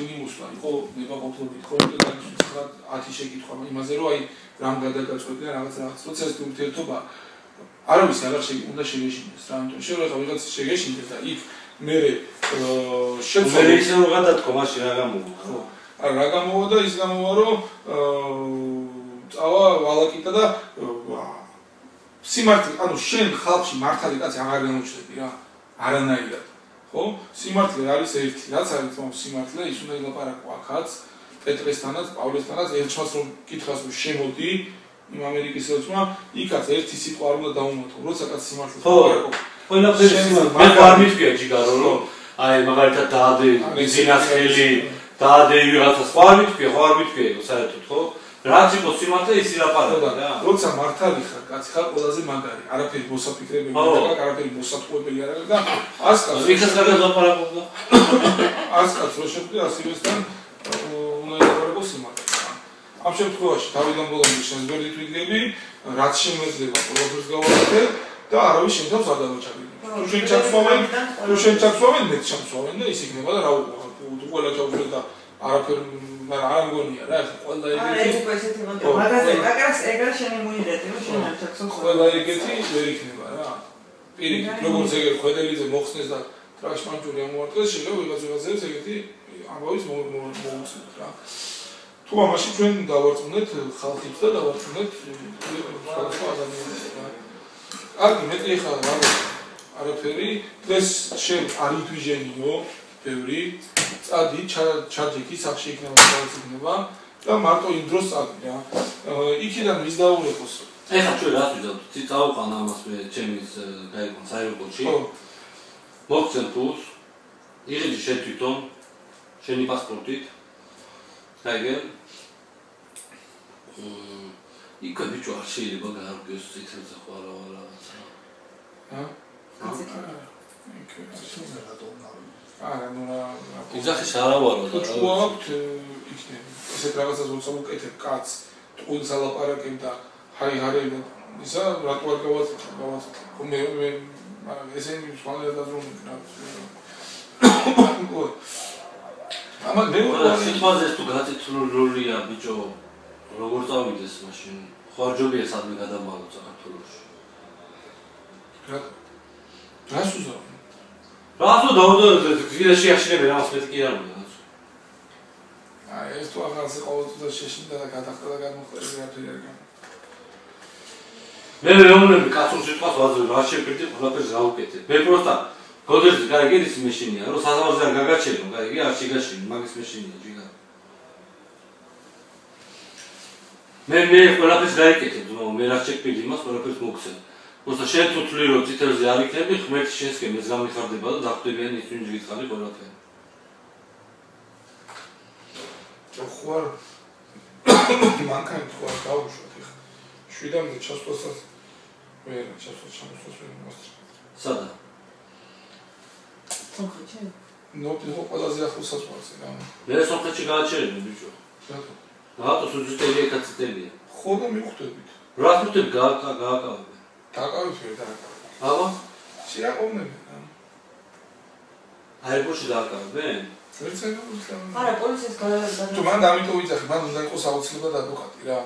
მინიმუსლა იყო ნებაყოფლობით ხო და 10 შეკითხვა იმაზე რომ აი რამ გადაგაწყვეტია რაღაც პროცესის ურთიერთობა არავის აღარ უნდა შეგეშინდეს რა ამიტომ შეიძლება ხა ვიღაც შეგეშინდეს და იქ მე შეცვალე მე ისე რომ გადათქო მაშინ რა გამოვა ხო არა რა გამოვა და ის გამოვა რომ წავა ვალაკიტა და სიმართლე ანუ შენ ხალხში მართალი კაცი აღარ გამოჩნდები რა არანაირად ხო სიმართლე არის ერთი რაც არის თქო სიმართლე ის უნდა ილაპარაკო აქაც პეტრესთანაც პავლესთანაც ერთმანეთს რომ კითხავს რომ შემოდი იმ ამერიკის ელჩმა იქაც ერთი სიტყვა არ უნდა დაუმატო როცა კაცი სიმართლეს ილაპარაკო ყველაფერი სიმართლე მე არ მithქვია ჯიგარო რომ აი მაგალითად დაადე ბიზნესელი დაადე ვიღაცა სხვა არ მithქვია ხო არ მithქვია იყო საერთოდ ხო რაც იყო სიმართლე ის ილაპარაკა რა როცა მართალი ხარ კაცი ხარ ყველაზე მაგარი არაფერი მოსაფიქრებელი არ არაფერი მოსატყუებელი არ არის და ასკაც ვიღაც კარგად ლაპარაკობდა ასკაც რო შეგვიძლია ასივესთან უნდა ილაპარაკო სიმართლე ამ შემთხვევაში თავიდან ბოლომდე შენს გვერდით ვიდგები რაც შემეძლება ყველაფერს გავაკეთე და არავის შენ თავს არ დავაჩაგებ თუ შენ ჩაქსვავენ მე ჩამსვავენ და ის იქნება და რა უყურებ ყველა ჩავშვა და არაფერ არ მგონია რა ყველა ეგეთი არა ესეთი მაგაზე აკრას ეგრე შენი მოიდეთი რომ შენ არ ჩაქსო ყველა ეგეთი ვერ იქნება რა პირიქით როგორც ეგრე ხვედელიძე მოხსნეს და ტრაშმანჯური ამოვარტყეს შეიძლება ვიღაცებს ეგეთი ამბავის მოუწევთ რა თუ ამაში ჩვენ დავარწმუნეთ ხალხით და დავარწმუნეთ სხვა ადამიანებს რა კარგი მეტი ხარ რა არაფერი ეს შენ არ ითვიჟენიო ბევრი წადი ჩაჯექი სახში იქნება დაიწყება და მარტო იმ დროს წადი რა იქიდან ვის დაურეკოს ეხლა ჩვენ რას ვიზავთ წავყვან ამას მე ჩემის გაიგონ საერთოდში მოგცემ ფულს იღიდი შენ თვითონ შენი პასპორტით გაიგე იქა ბიჭო არ შეიძლება გაარკვიოს ციტელზე ხო არა რაღაცა არა ნუ რა იძახის არავარო და თუ აქვთ იქნები ესეთ რაღაცას როცა უკეთებ კაც ტყუილს ალაპარაკებ და ჰაი ჰარები და ისა რატო არ გავაცხო მე მაგრამ ესენი სხვანაირად აზროვნებ რა ამან მე სიტყვაზე თუ გაწითლულია ბიჭო როგორ წავიდეს მაშინ ხარჯობია სადმე გადამალო საქართველოში რას უზავ რასო დავდო გზაში აშინები რას მეტი კი არ უნდა აი ეს თუ ახალს ყოველთვის შეშინდა და გადახდა და გამოხდა რაფერი არ გამა მე მეუბნები კაცურ სიტყვას ვაძლევ რა შეგვიძლია ყველაფერს გავუკეთებ მე პროსტა გოდერძი გაიგე ის მეშინია რომ საზღვარზე არ გაგაჩერდო გაიგე არ შეგაშინე მაგის მეშინია ჯიგა მე ყველაფერს გაიკეთებ მე რა შეგვიძლია იმას ყველაფერს მოგცემ просто შენ თუ თვლი რომ ციტელზე არ იქნები ღმერთი შენსკენ ეს გამიხარდება და დაგხვდებიან ის ვინც გითხარი ყველაფერი ხوار მანქანა თუ არ დავუშვათ ეხლა 7-მდე ჩასვლასაც მე ჩასვლას ვერ მოსწრებ სადა სომხეთში ნუ ყველაზე ახლოს საზღვარზე რა მე სომხეთში გააჩერებდი ბიჭო რატო სუძიტელია კაციტელია ხო და მივხვდებით რა თვითონ გააკავებ დაკავეთ ვერ დააკავეთ აბა შეაყოვნები აეროპორტში დააკავებენ არა პოლიციის გადაგა თუ მან ამიტომ ვიძახი მან უნდა იყოს აუცილებლად ადვოკატი რა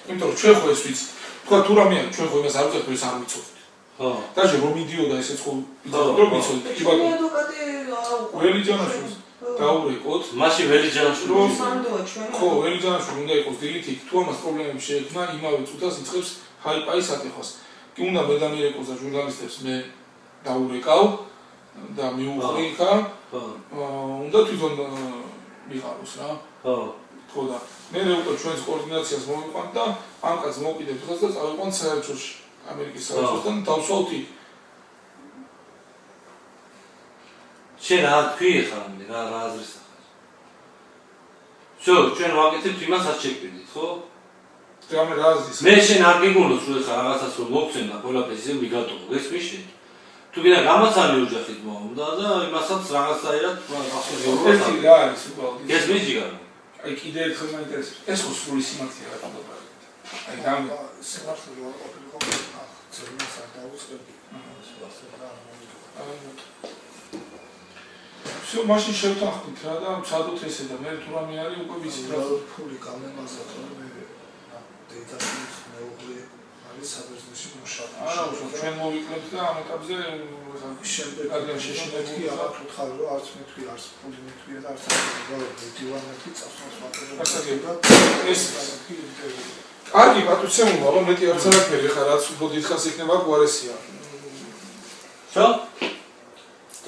იმიტომ რომ ჩვენ ხო ეს ვიცი თქვა თუ რამე არის ჩვენ ხო იმას არ ვიძახით ეს არ ვიცოდით ხო დაჟე რომ მიდიოდა ესეც ხო ვიძახით რომ ვიცოდით კი ბატონო ადვოკატი ველიჯანაშვილი დაურეკოთ მაშინ ველიჯანაშვილი სანდოა ჩვენ ხო ველიჯანაშვილი უნდა იყოს დილითი თუ ამას პრობლემები შეექმნა იმავე წუთას იწყებს ჰაიპაის ატეხოს კი უნდა მე დამირეკოს და ჟურნალისტებს მე დაურეკავ და მიუღრი იქა უნდა თვითონ მიყაროს რა ხო და მე უკვე ჩვენს კოორდინაციას მოვიყვანთ და ამ კაცს მოვკიდებთ ხას და წავიყვანთ საერთოში ამერიკის საერთოსთან დავსვათ იქ შენ რა თქვი ხარ რა აზრის ახალ всё ჩვენ ვაკეთებთ იმას რაც შეგვიძლია ხო რამე რა აზრის მე შენ არ გიგონოს რომ ხა რაღაცას რომ მოგცემ და ყველაფერს ისე მიგატოვო ეს მიშენ თუ გინდა გამაცანი ოჯახით მომდა და იმასაც რაღაცაერად ერთი რა არის უბრალოდ ეს მიჯიგა აი კიდე ერთხელ მაინტერესებს ეს ხო სრული სიმართლეა რა თქმა აი რამ სიმართლე რა ყოფილიყო ძრუნას არ დაუწყები всё მაშინ შევთანხმდით რა და ვცადოთ ესე და მე თუ რამე არის უკვე ვიცით რა ფული გამემაზრა თორე მე დეიტაშის მეუღლე არის საბერძნეთში მუშაობს. არა უშო ჩვენ მოვიკლებთ და ამ ეტაპზე შემდეგ რადგან შეშინებული აღარ ვთხარი რომ არც მეთქვი არც ფული მეთქვი და არც დივანეთი წასვლას ვაკეთებ. ეს კარგი პატუცემულობა რომ მეტი არც არაფერი ხა რაც უფრო დიდხანს იქნება გვარესია. Čo?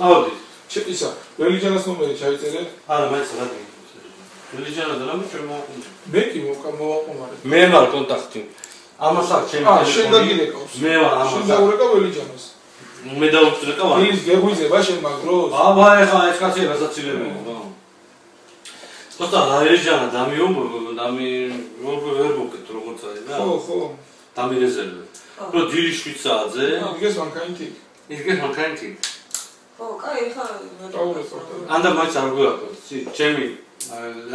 Avodi. ისა, ველიჯანას ნომერი ჩაიწერეთ? არა, მაინც რადი. ველიჯანა და რამე ჩვენ მოვაყუნე. მე კი მოვაყუნე. მე ვარ კონტაქტი. ამას აქვს ჩემი ტელეფონი. შენ დაგირეკავს. მე ვარ ამას. შენ დაურეკა ველიჯანას. მე დაურეკა ვარ. ის გეღვიძება შენ მაგროს? აბა ეხა ეს კაცი გასაცილებელი. თორსა ველიჯანა ვერ მოკეთ როგორც არის და. ხო. დამირეზერვე. რო დილის 7 საათზე. იგეს მანქანითი. იგეს მანქანითი. ხო, კაი, ხა. ანდა მაინც არ გვიაქვს. ჩემი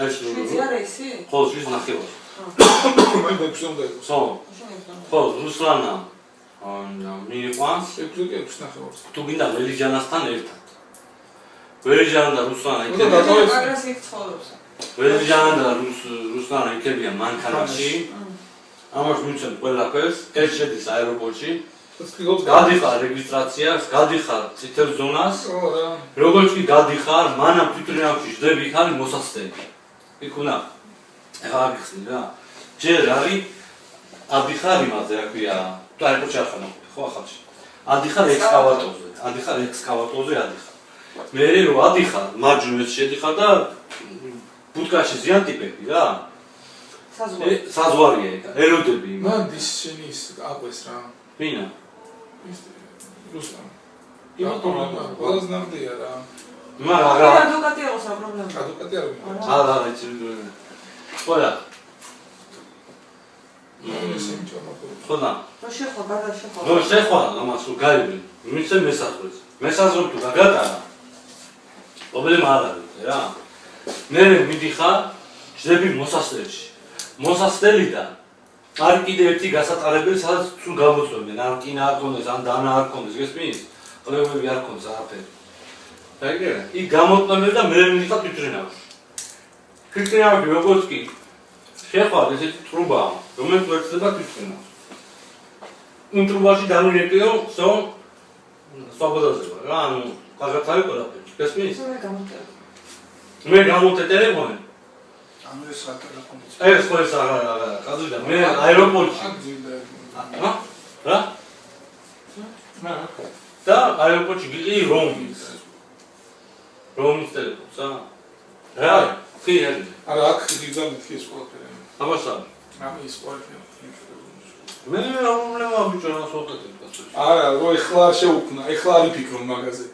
ეს შვიცი არა ისი? ხო, შვიცი ნახევარი. მე ბექშონდა იყო. ხო, რუსლანა. მიყვანს. ექვსი ნახევარს. თუ გინდა ველიჯანასთან ერთად. ველიჯანა და რუსლანა იქნება. აგრესივ ცხოვრობს. ველიჯანა და რუსლანა იქებიან მანქანაში. ამას მივცემ ყველაფერს. ეს შედის აეროპორტში. გადიხარ რეგისტრაციას, გადიხარ წითელ ზონას. როგორც კი გადიხარ, მანამ თვითრეავში ჯდები იქ არის მოსასწრები. იქ უნდა ეხლა აგიხსნი რა. ჯერ არის ადიხარ იმაზე, რა ქვია, თუ აეროპორტში არ ხარ, ხო ახალში. ადიხარ ექსკავატორზე, ადიხარ. მე რო ადიხარ, მარჯვნივ შედიხარ და ბუტკაში ზიანტიპები რა. საზღვარია ეგ, ელოდები იმ. მან დის შენი ის აყვეს რა. ვინა? რუსლან. ყველას ნამდვია რა. მაგრამ ადვოკატი აქვს რა პრობლემა. ადვოკატი არ ვიყო. არა, იცი. ყველა. ხოლა. რო შეხვა, გადაშეხვა. რო შეხვა, ამას რო გაიბრი. მიცემ მესაზღვრეს. მესაზღვრე თუ გაგატარა. პრობლემა არ არის რა. მე მიდიხარ ჯდები მოსასწრებში. მოსასწრელიდან არ კიდე ერთი გასატარებელი სადაც თუ გამოწვევდნენ, ან კინა არ კონდეს, ან დანა არ კონდეს, გესმის? ყლებები არ კონდეს არაფერი. დაიგერა? იქ გამოტნებდნენ და მე მიდიხარ თვითრენავში. თვითრენავში როგორც კი შეხვა ესეთი ტრუბაა, რომელიც ვერცდება თვითრენავს. იმ ტრუბაში დამირეკიო, всё, სვაბოდაზე ვარ რა, ანუ კაგათარი ყველაფერი. გესმის? მე გამოვტე ტელეფონი. ანუ ეს რა ტელეფონიც. ეს ხო ეს არა, კაცი მე აეროპორტში. რა? და აეროპორტში გიყი რომის ტელეფონს, რა? კი, არა, აქ გიგზავნით ის ყველაფერი. ამასა. ის ყველაფერი. მე რომლევა ბიჭო რა სოხეთებ კაცო. არა, რო ეხლა შეუქმნა, ეხლა არ იფიქრონ მაგაზე.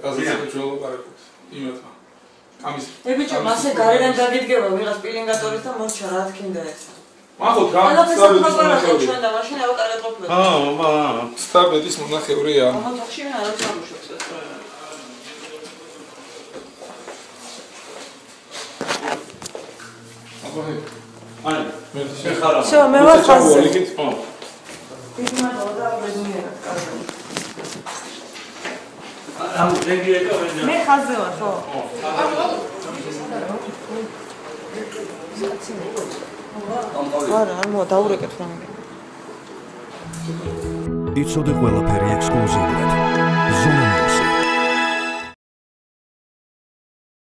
გაზეთზე ჩვენო პარაკოთ. იმათმა. ამის. ბიჭო, მასე გარედან დაგიდგება ვიღაც პილინგატორის და მოჩა რა თქინდა ეს. მახოთ რა, სტაბედის ჩვენ და მაშინ ავაკარეთ ყოფილიყო. სტაბედის მონახევრია. ამათ ოხში ვინ არის ამუშობს ეს. აი, მე ხარ. всё, მე ვარ ხაზზე. ხო. დიდი მადლობა და მეგონიერად კარგი. ამ რეგიეკა ვენდა. მე ხაზზე ვარ, ხო? არა, არ მოა დაურეკეთ რა. იცოდე ყველაფერი ექსკლუზიურად.